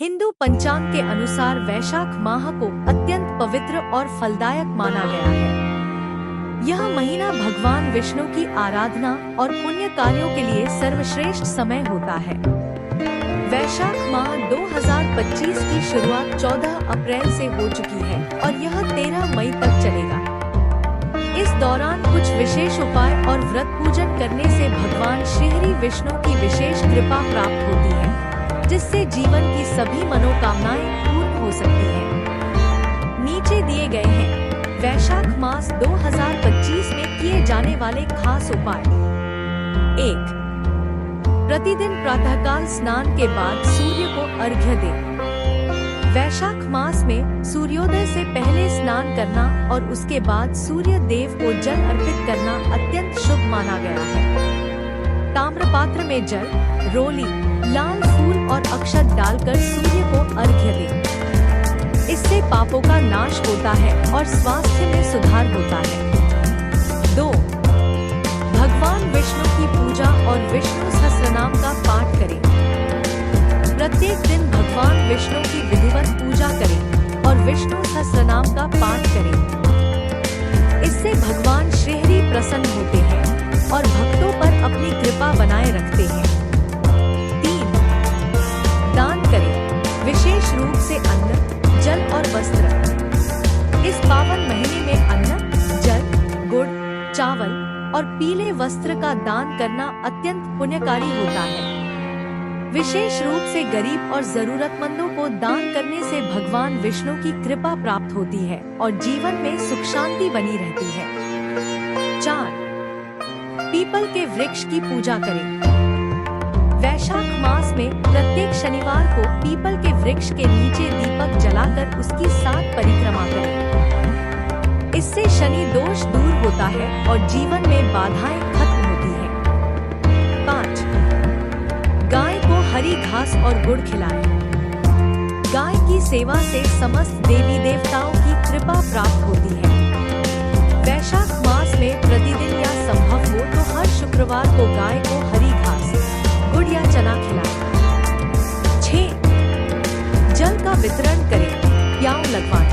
हिंदू पंचांग के अनुसार वैशाख माह को अत्यंत पवित्र और फलदायक माना गया है। यह महीना भगवान विष्णु की आराधना और पुण्य कार्यों के लिए सर्वश्रेष्ठ समय होता है। वैशाख माह 2025 की शुरुआत 14 अप्रैल से हो चुकी है और यह 13 मई तक चलेगा। इस दौरान कुछ विशेष उपाय और व्रत पूजन करने से भगवान श्री विष्णु की विशेष कृपा प्राप्त होती है, जिससे जीवन की सभी मनोकामनाएं पूर्ण हो सकती हैं। नीचे दिए गए हैं वैशाख मास 2025 में किए जाने वाले खास उपाय। 1. प्रतिदिन प्रातःकाल स्नान के बाद सूर्य को अर्घ्य दें। वैशाख मास में सूर्योदय से पहले स्नान करना और उसके बाद सूर्य देव को जल अर्पित करना अत्यंत शुभ माना गया है। ताम्रपात्र में जल, रोली, लाल फूल और अक्षत डालकर सूर्य को अर्घ्य दें। इससे पापों का नाश होता है और स्वास्थ्य में सुधार होता है। 2. भगवान विष्णु की पूजा और विष्णु सहस्रनाम का पाठ करें। प्रत्येक दिन भगवान विष्णु की विधिवत पूजा करें और विष्णु सहस्रनाम का पाठ करें। इससे भगवान श्री प्रसन्न होते हैं और भक्तों पर अपनी कृपा बनाए रखते हैं। 3. दान करें, विशेष रूप से अन्न, जल और वस्त्र। इस पावन महीने में अन्न, जल, गुड़, चावल और पीले वस्त्र का दान करना अत्यंत पुण्यकारी होता है। विशेष रूप से गरीब और जरूरतमंदों को दान करने से भगवान विष्णु की कृपा प्राप्त होती है और जीवन में सुख शांति बनी रहती है। 4. पीपल के वृक्ष की पूजा करें। वैशाख मास में प्रत्येक शनिवार को पीपल के वृक्ष के नीचे दीपक जलाकर उसकी 7 परिक्रमा करें। इससे शनि दोष दूर होता है और जीवन में बाधाएं खत्म होती हैं। 5. गाय को हरी घास और गुड़ खिलाएं। गाय की सेवा से समस्त देवी देवताओं की कृपा प्राप्त होती है। वैशाख मास में प्रतिदिन या संभव हो तो हर शुक्रवार को गाय को हरी घास, गुड़ या चना खिलाएं। 6. जल का वितरण करें, प्याऊ लगवाएं।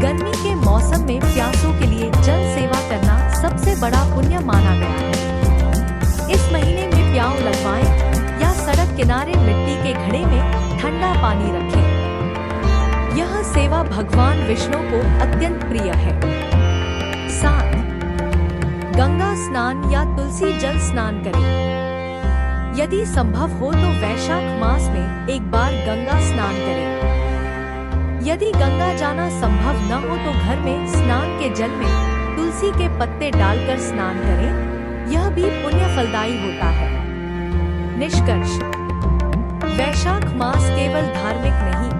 गर्मी के मौसम में प्यासों के लिए जल सेवा करना सबसे बड़ा पुण्य माना गया है। इस महीने में प्याऊ लगवाएं या सड़क किनारे मिट्टी के घड़े में ठंडा पानी रखें। यह सेवा भगवान विष्णु को अत्यंत प्रिय है। 7. गंगा स्नान या तुलसी जल स्नान करें। यदि संभव हो तो वैशाख मास में एक बार गंगा स्नान करें। यदि गंगा जाना संभव न हो तो घर में स्नान के जल में तुलसी के पत्ते डालकर स्नान करें। यह भी पुण्य फलदायी होता है। निष्कर्ष: वैशाख मास केवल धार्मिक नहीं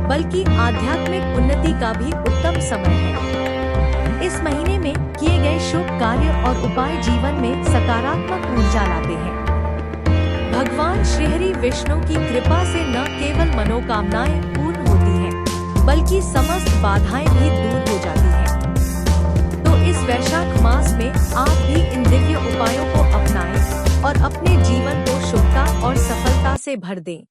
बल्कि आध्यात्मिक उन्नति का भी उत्तम समय है। इस महीने में किए गए शुभ कार्य और उपाय जीवन में सकारात्मक ऊर्जा लाते हैं। भगवान श्री विष्णु की कृपा से न केवल मनोकामनाएं पूर्ण होती हैं, बल्कि समस्त बाधाएं भी दूर हो जाती हैं। तो इस वैशाख मास में आप भी इन दिव्य उपायों को अपनाएं और अपने जीवन को शुभता और सफलता से भर दें।